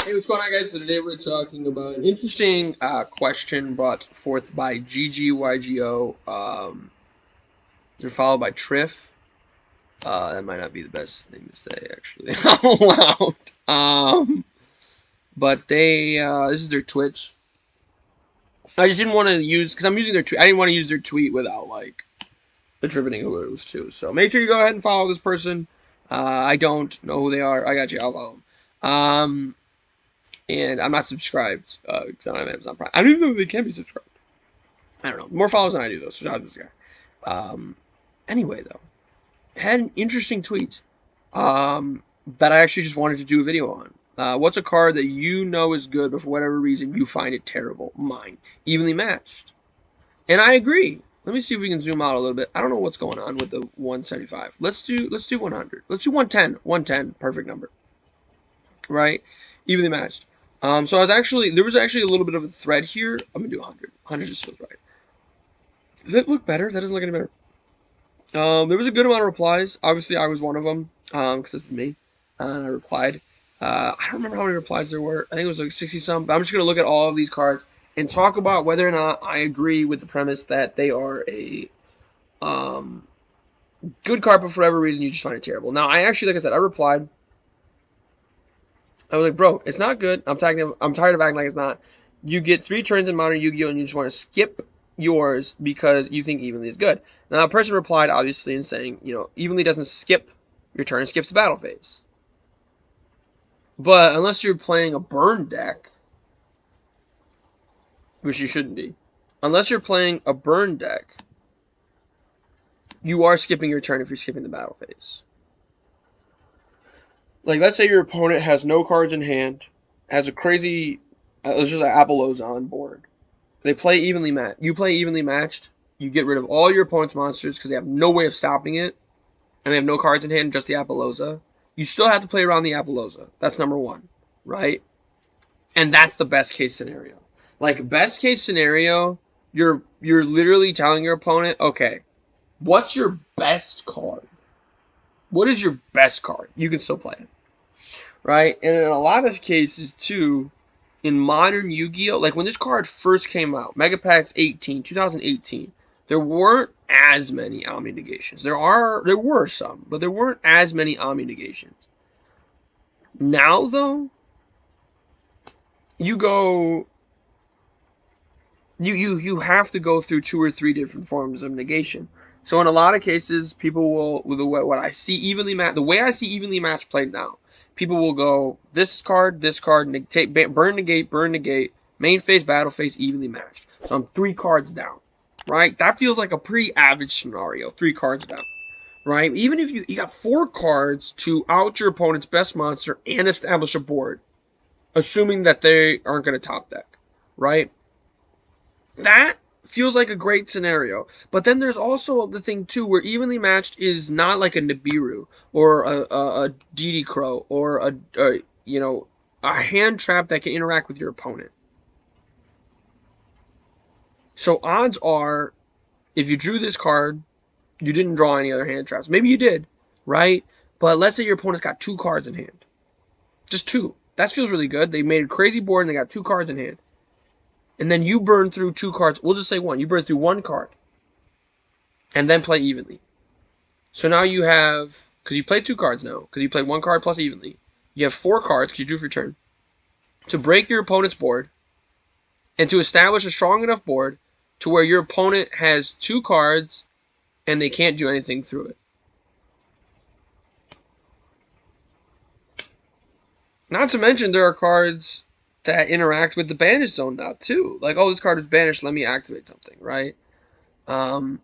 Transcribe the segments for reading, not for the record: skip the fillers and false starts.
Hey, what's going on, guys? So today we're talking about an interesting question brought forth by Yugioh. They're followed by Triff. That might not be the best thing to say, actually, out loud. But this is their Twitch. I just didn't want to use, because I'm using their tweet. I didn't want to use their tweet without, like, attributing who it was to. So make sure you go ahead and follow this person. I don't know who they are. I got you. I'll follow them. And I'm not subscribed because I don't have Amazon Prime. I don't even know if they can be subscribed. I don't know. More followers than I do, though. So shout out to this guy. Anyway, though, had an interesting tweet that I actually just wanted to do a video on. What's a card that you know is good, but for whatever reason you find it terrible? Mine. Evenly matched. And I agree. Let me see if we can zoom out a little bit. I don't know what's going on with the 175. Let's do 100. Let's do 110. 110, perfect number. Right? Evenly matched. So there was actually a little bit of a thread here. I'm gonna do 100. 100 just feels right. Does that look better? That doesn't look any better. There was a good amount of replies. Obviously, I was one of them because this is me. I replied. I don't remember how many replies there were. I think it was like 60 some. But I'm just gonna look at all of these cards and talk about whether or not I agree with the premise that they are a good card, but for whatever reason you just find it terrible. Now, I actually, like I said, I replied. I was like, bro, it's not good. I'm tired of acting like it's not. You get 3 turns in Modern Yu-Gi-Oh! And you just want to skip yours because you think Evenly is good. Now, a person replied, obviously, and saying, Evenly doesn't skip your turn, it skips the battle phase. But unless you're playing a burn deck, which you shouldn't be, unless you're playing a burn deck, you are skipping your turn if you're skipping the battle phase. Like, let's say your opponent has no cards in hand, has a crazy, let's just say Apollo's on board. They play evenly matched. You play evenly matched. You get rid of all your opponent's monsters because they have no way of stopping it, and they have no cards in hand, just the Apollosa. You still have to play around the Apollosa. That's number 1, right? And that's the best case scenario. Like, best case scenario, you're literally telling your opponent, okay, what's your best card? What is your best card? You can still play it. Right? And in a lot of cases, too, in modern Yu-Gi-Oh!, like when this card first came out, Megapacks 2018, there weren't as many Omni negations. There were some, but there weren't as many Omni negations. Now, though, you have to go through 2 or 3 different forms of negation. So in a lot of cases, people will, the way I see evenly matched played now, people will go this card, burn negate, main phase, battle phase, evenly matched. So I'm 3 cards down, right? That feels like a pretty average scenario, 3 cards down, right? Even if you got 4 cards to out your opponent's best monster and establish a board, assuming that they aren't going to top deck, right? That feels like a great scenario. But then there's also the thing, too, where evenly matched is not like a Nibiru or a DD Crow or a hand trap that can interact with your opponent. So odds are, if you drew this card, you didn't draw any other hand traps. Maybe you did, right? But let's say your opponent's got 2 cards in hand. Just 2. That feels really good. They made a crazy board and they got 2 cards in hand. And then you burn through 2 cards. We'll just say 1. You burn through 1 card. And then play evenly. So now you have, because you played 2 cards now, because you played 1 card plus evenly. You have 4 cards, because you drew for your turn, to break your opponent's board and to establish a strong enough board to where your opponent has 2 cards and they can't do anything through it. Not to mention there are cards that interact with the banish zone now, too. Like, oh, this card is banished, let me activate something, right? I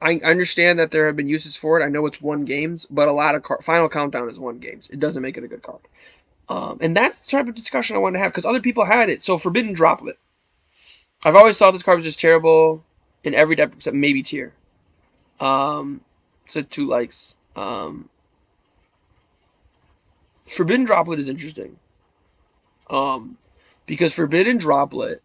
understand that there have been uses for it. I know it's 1 games, but a lot of Final Countdown is 1 games. It doesn't make it a good card. And that's the type of discussion I wanted to have, because other people had it. So, Forbidden Droplet. I've always thought this card was just terrible in every deck except maybe tier. Said 2 likes. Forbidden Droplet is interesting. Because Forbidden Droplet,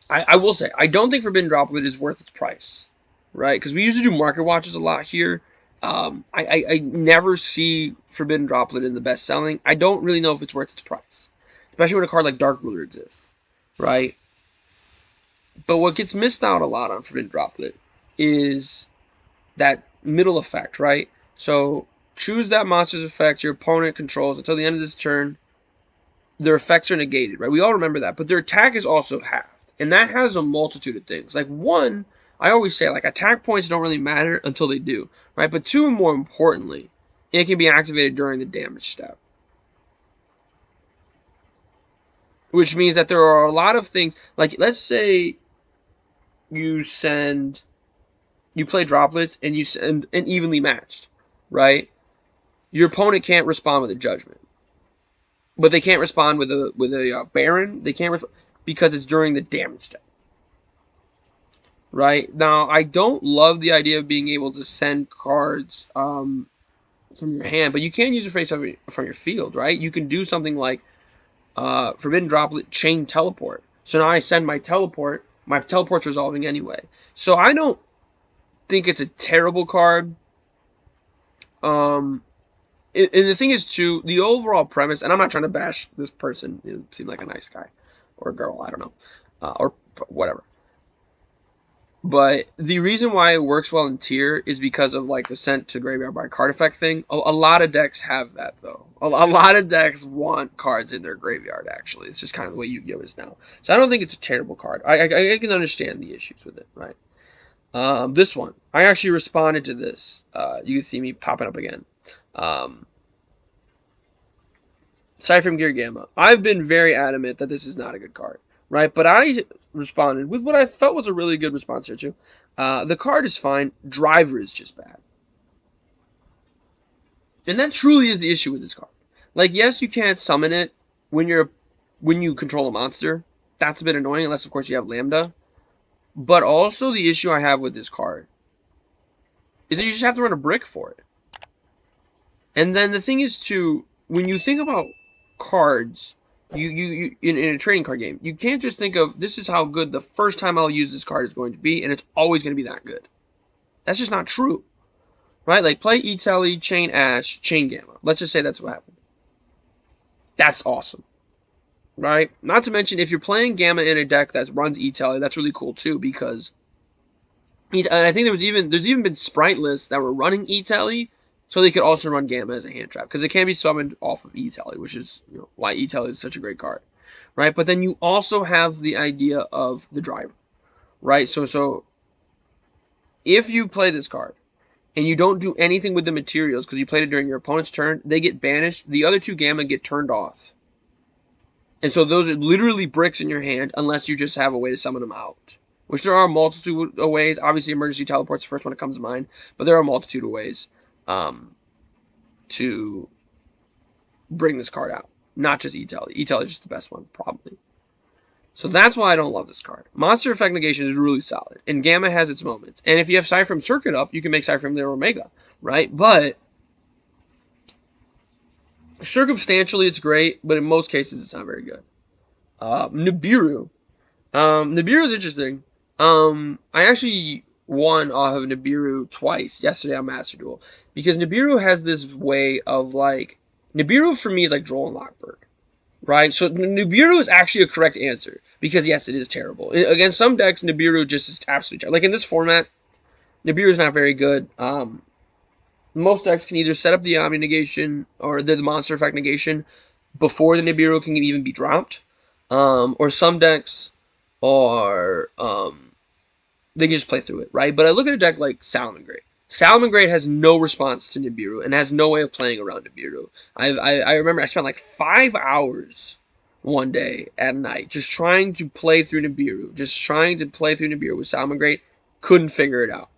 I will say, I don't think Forbidden Droplet is worth its price, right? Because we usually do market watches a lot here. I never see Forbidden Droplet in the best selling. I don't really know if it's worth its price, especially when a card like Dark Ruler exists, right? But what gets missed out a lot on Forbidden Droplet is that middle effect, right? So choose that monster's effect your opponent controls until the end of this turn. Their effects are negated, right? We all remember that, but their attack is also halved, and that has a multitude of things. Like one, I always say, like attack points don't really matter until they do, right? But two, more importantly, it can be activated during the damage step, which means that there are a lot of things. Like let's say you send, you play droplets and you send an evenly matched, right? Your opponent can't respond with a judgment, but they can't respond with a Baron. They can't respond because it's during the damage step. Right now, I don't love the idea of being able to send cards from your hand, but you can use it from your field, right? You can do something like Forbidden Droplet Chain Teleport. So now I send my teleport. My teleport's resolving anyway. So I don't think it's a terrible card. And the thing is, too, the overall premise, and I'm not trying to bash this person. It seemed like a nice guy or girl, I don't know, or whatever. But the reason why it works well in tier is because of like the sent to graveyard by card effect thing. A lot of decks have that though. A lot of decks want cards in their graveyard. Actually, it's just kind of the way Yu-Gi-Oh is now. So I don't think it's a terrible card. I can understand the issues with it, right? This one, I actually responded to this. You can see me popping up again. Cypher Gear Gamma. I've been very adamant that this is not a good card, right? But I responded with what I thought was a really good response here too. The card is fine. Driver is just bad, and that truly is the issue with this card. Like, yes, you can't summon it when you control a monster. That's a bit annoying, unless of course you have Lambda. But also the issue I have with this card is that you just have to run a brick for it. And then the thing is too, when you think about cards, you in a trading card game, you can't just think of this is how good the first time I'll use this card is going to be, and it's always going to be that good. That's just not true, right? Like play E-Telly, Chain Ash, Chain Gamma. Let's just say that's what happened. That's awesome, right? Not to mention if you're playing Gamma in a deck that runs E-Telly, that's really cool too because, and I think there's even been sprite lists that were running E-Telly so they could also run Gamma as a hand trap, because it can be summoned off of E-Telly, which is why E-Telly is such a great card, right? But then you also have the idea of the driver, right? So if you play this card and you don't do anything with the materials because you played it during your opponent's turn, they get banished. The other two Gamma get turned off. And so those are literally bricks in your hand unless you just have a way to summon them out. Which there are a multitude of ways. Obviously, Emergency Teleport's the first one that comes to mind. But there are a multitude of ways to bring this card out. Not just E-Telly. E-Telly is just the best one, probably. So that's why I don't love this card. Monster Effect Negation is really solid. And Gamma has its moments. And if you have Cypher Circuit up, you can make Cypher their Omega. Right? But circumstantially, it's great. But in most cases, it's not very good. Nibiru. Nibiru is interesting. I actually won off of Nibiru twice yesterday on Master Duel. Because Nibiru has this way of like... Nibiru for me is like Droll and Lockberg. Right? So Nibiru is actually a correct answer. Because yes, it is terrible. Against some decks, Nibiru just is absolutely terrible. Like in this format, Nibiru is not very good. Most decks can either set up the Omni Negation or the Monster Effect Negation before the Nibiru can even be dropped. Or some decks are... they can just play through it, right? But I look at a deck like Salamangreat. Salamangreat has no response to Nibiru and has no way of playing around Nibiru. I remember I spent like 5 hours one day at night just trying to play through Nibiru. Just trying to play through Nibiru with Salamangreat. Couldn't figure it out.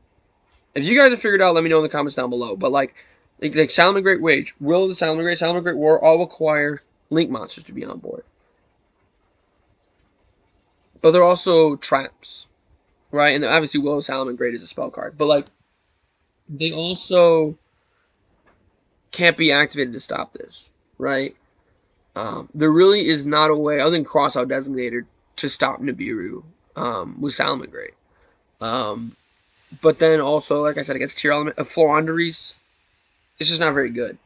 If you guys have figured it out, let me know in the comments down below. But like Salamangreat Wage, Will of the Salamangreat War all require Link monsters to be on board. But they're also traps. Right? And obviously Will of Salamangreat is a spell card. But like they also can't be activated to stop this, right? There really is not a way, other than Crossout Designator, to stop Nibiru with Salamangreat. But then also, like I said, against tier element, a Floowandereeze, it's just not very good.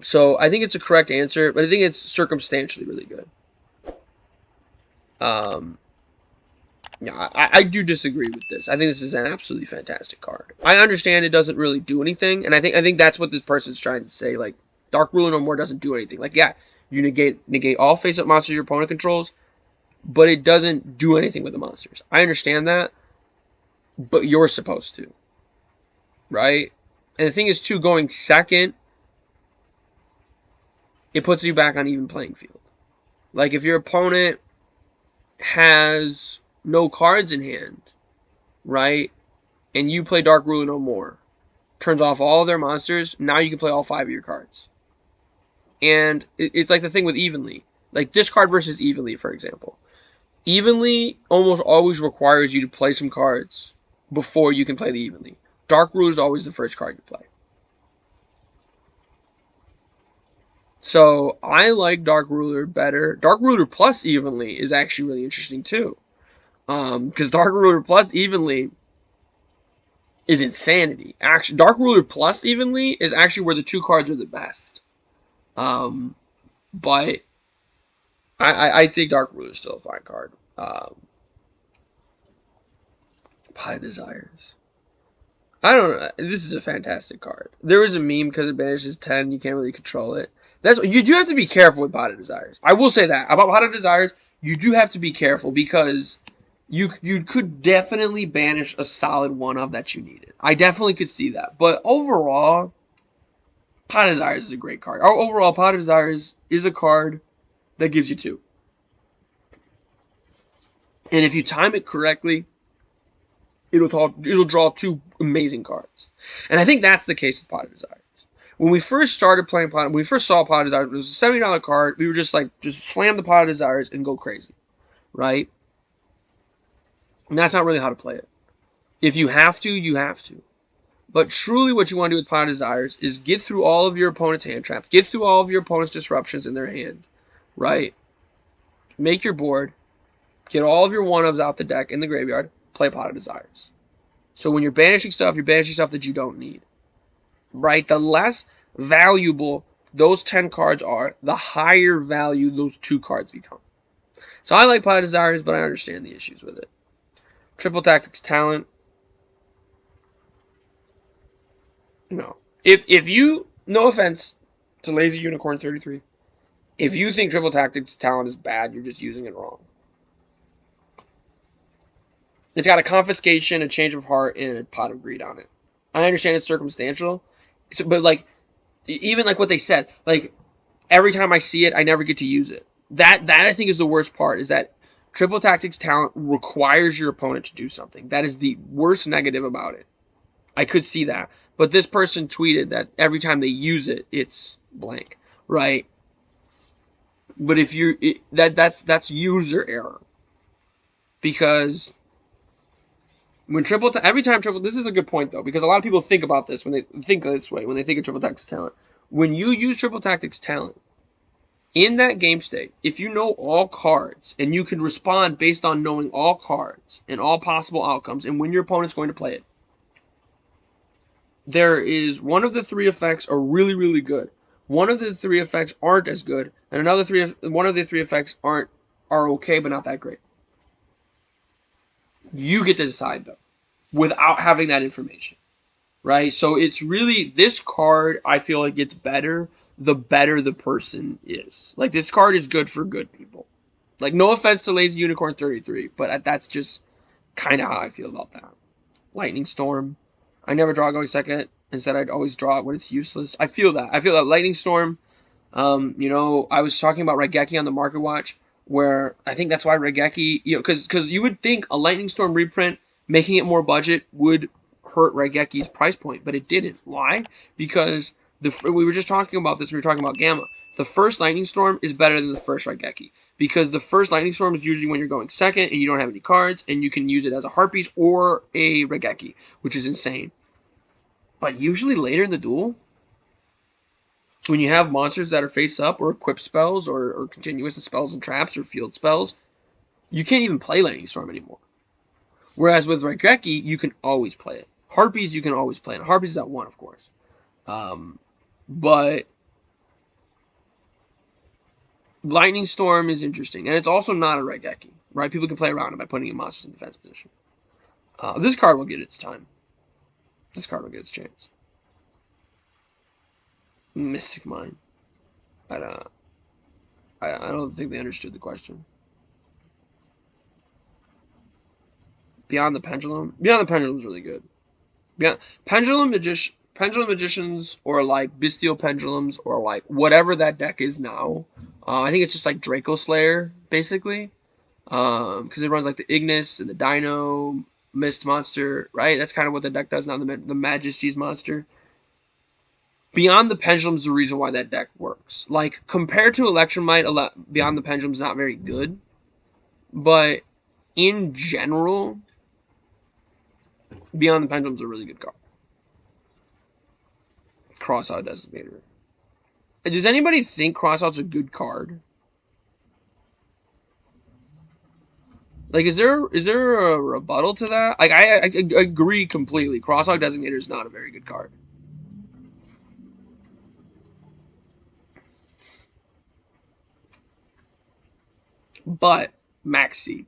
So I think it's a correct answer, but I think it's circumstantially really good. Yeah, I do disagree with this. I think this is an absolutely fantastic card. I understand it doesn't really do anything, and I think that's what this person's trying to say. Like, Dark Ruler No More doesn't do anything. Like, yeah, you negate all face-up monsters your opponent controls, but it doesn't do anything with the monsters. I understand that, but you're supposed to, right? And the thing is, too, going second, it puts you back on even playing field. Like, if your opponent has no cards in hand, right, and you play Dark Ruler No More, turns off all of their monsters, now you can play all 5 of your cards. And it's like the thing with Evenly. Like, discard versus Evenly, for example. Evenly almost always requires you to play some cards before you can play the Evenly. Dark Ruler is always the first card you play. So I like Dark Ruler better. Dark Ruler plus Evenly is actually really interesting too. Because Dark Ruler plus Evenly is insanity. Actually, Dark Ruler plus Evenly is actually where the 2 cards are the best. But I think Dark Ruler is still a fine card. Pie Desires. I don't know. This is a fantastic card. There was a meme because it banishes 10. You can't really control it. You do have to be careful with Pot of Desires. I will say that about Pot of Desires. You do have to be careful because you could definitely banish a solid one of that you needed. I definitely could see that. But overall, Pot of Desires is a great card. Overall, Pot of Desires is a card that gives you 2. And if you time it correctly, it'll draw 2 amazing cards. And I think that's the case with Pot of Desires. When we first started playing when we first saw Pot of Desires, it was a $70 card. We were just slam the Pot of Desires and go crazy, right? And that's not really how to play it. If you have to, you have to. But truly what you want to do with Pot of Desires is get through all of your opponent's hand traps, get through all of your opponent's disruptions in their hand, right? Make your board, get all of your one-ofs out the deck in the graveyard, play Pot of Desires. So when you're banishing stuff that you don't need. Right? The less valuable those 10 cards are, the higher value those 2 cards become. So I like Pot of Desires, but I understand the issues with it. Triple Tactics Talent. No. If you, no offense to Lazy Unicorn 33, if you think Triple Tactics Talent is bad, you're just using it wrong. It's got a Confiscation, a Change of Heart, and a Pot of Greed on it. I understand it's circumstantial, but like, even like what they said, like every time I see it, I never get to use it. That I think is the worst part, is that Triple Tactics Talent requires your opponent to do something. That is the worst negative about it. I could see that. But this person tweeted that every time they use it, it's blank, right? But if you that's user error. Because when this is a good point though, because a lot of people think about this when they think this way, when they think of Triple Tactics Talent. When you use Triple Tactics Talent, in that game state, if you know all cards, and you can respond based on knowing all cards and all possible outcomes, and when your opponent's going to play it, there is one of the 3 effects are really, really good. One of the 3 effects aren't as good, and one of the 3 effects are okay, but not that great. You get to decide though, without having that information, right? So it's really, this card, I feel like gets better the better the person is. Like, this card is good for good people. Like, no offense to Lazy Unicorn 33, but that's just kind of how I feel about that. Lightning Storm. I never draw going second. Instead, I'd always draw it when it's useless. I feel that. Lightning Storm, I was talking about Raigeki on the Market Watch, where I think that's why Raigeki, because you would think a Lightning Storm reprint, making it more budget, would hurt Raigeki's price point, but it didn't. Why? Because we were just talking about this. We were talking about Gamma. The first Lightning Storm is better than the first Raigeki, because the first Lightning Storm is usually when you're going second and you don't have any cards, and you can use it as a Heartbeat or a Raigeki, which is insane. But usually later in the duel, when you have monsters that are face up or equip spells or continuous spells and traps or field spells, you can't even play Lightning Storm anymore. Whereas with Raigeki, you can always play it. Harpies, you can always play it. Harpies is at 1, of course. But Lightning Storm is interesting. And it's also not a Raigeki, right? People can play around it by putting in monsters in defense position. This card will get its time. This card will get its chance. Mystic Mine. I don't think they understood the question. Beyond the Pendulum. Beyond the Pendulum is really good. Beyond Pendulum Magicians, or like Bestial Pendulums, or like whatever that deck is now. I think it's just like Draco Slayer, basically. Because it runs like the Ignis and the Dino Mist monster, right? That's kind of what the deck does now, the Majesty's monster. Beyond the Pendulum is the reason why that deck works. Like, compared to Electromite, Beyond the Pendulum is not very good. But in general, Beyond the Pendulum is a really good card. Crossout Designator. Does anybody think Crossout's a good card? Like, is there a rebuttal to that? Like, I agree completely. Crossout Designator is not a very good card. But Max Seed,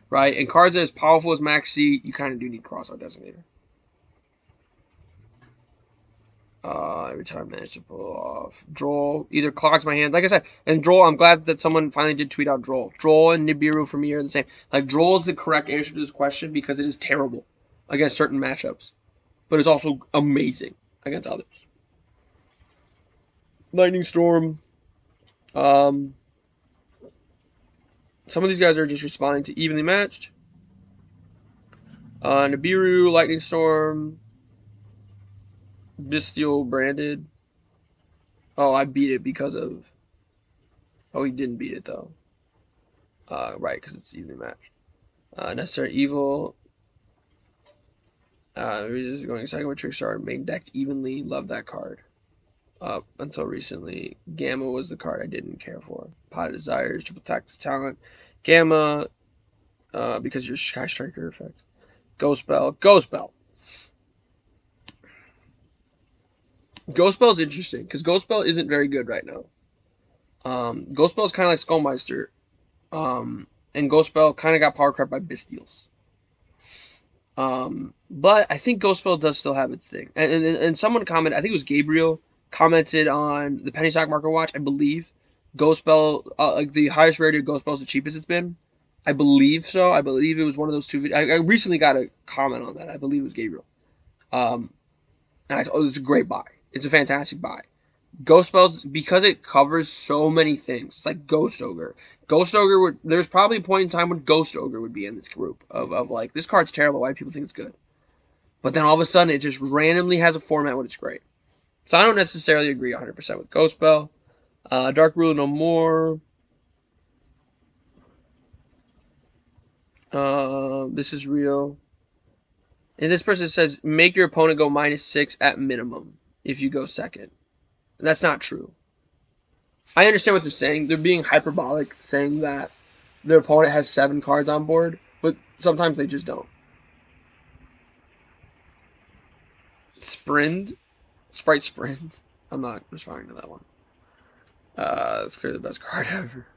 right? And cards that are as powerful as Max Seed, you kind of do need Crossout Designator. Every time I manage to pull off Droll, either clogs my hand, like I said. And Droll, I'm glad that someone finally did tweet out Droll. Droll and Nibiru for me are the same. Like, Droll is the correct answer to this question because it is terrible against certain matchups, but it's also amazing against others. Lightning Storm. Some of these guys are just responding to evenly matched. Nibiru, Lightning Storm, Bestial Branded. Oh, I beat it because of... Oh, he didn't beat it, though. Right, because it's evenly matched. Necessary Evil. We're just going second with Trickstar. Main decked evenly. Love that card. Until recently. Gamma was the card I didn't care for. Pot of Desires, Triple Tactics Talent. Gamma, because your Sky Striker effect. Ghost Bell. Ghost Bell. Ghost Bell is interesting, because Ghost Bell isn't very good right now. Ghost Bell is kind of like Skullmeister. And Ghost Bell kind of got power crept by Bestials. But I think Ghost Bell does still have its thing. And someone commented, I think it was Gabriel, commented on the Penny Stock Market Watch, I believe. Ghost Bell, like the highest rarity of Ghost Bell is the cheapest it's been. I believe so. I believe it was one of those two videos. I recently got a comment on that. I believe it was Gabriel. And I thought, oh, it's a great buy. It's a fantastic buy. Ghost Bells, because it covers so many things. It's like Ghost Ogre. Ghost Ogre there's probably a point in time when Ghost Ogre would be in this group of like, this card's terrible, why do people think it's good? But then all of a sudden, it just randomly has a format when it's great. So I don't necessarily agree 100% with Ghost Bell. Dark Ruler No More. This is real. And this person says, make your opponent go -6 at minimum if you go second. And that's not true. I understand what they're saying. They're being hyperbolic, saying that their opponent has 7 cards on board, but sometimes they just don't. Sprint? I'm not responding to that one. It's clearly the best card ever.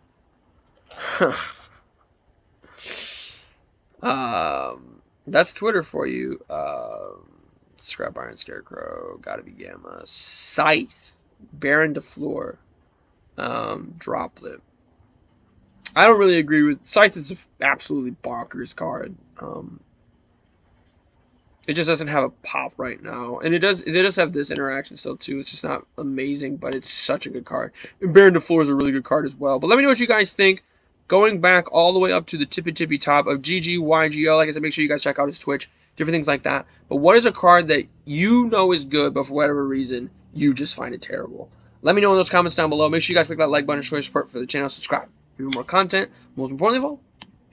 That's Twitter for you. Scrap Iron Scarecrow, Gotta Be Gamma, Scythe, Baron DeFleur, Droplet. I don't really agree with Scythe. Is an absolutely bonkers card. It just doesn't have a pop right now, and it does have this interaction still too. It's just not amazing, but it's such a good card. And Baron DeFleur is a really good card as well. But let me know what you guys think. Going back all the way up to the tippy top of Yugioh. Like I said, make sure you guys check out his Twitch, different things like that. But what is a card that you know is good, but for whatever reason, you just find it terrible? Let me know in those comments down below. Make sure you guys click that like button, show your support for the channel, subscribe for more content. Most importantly of all,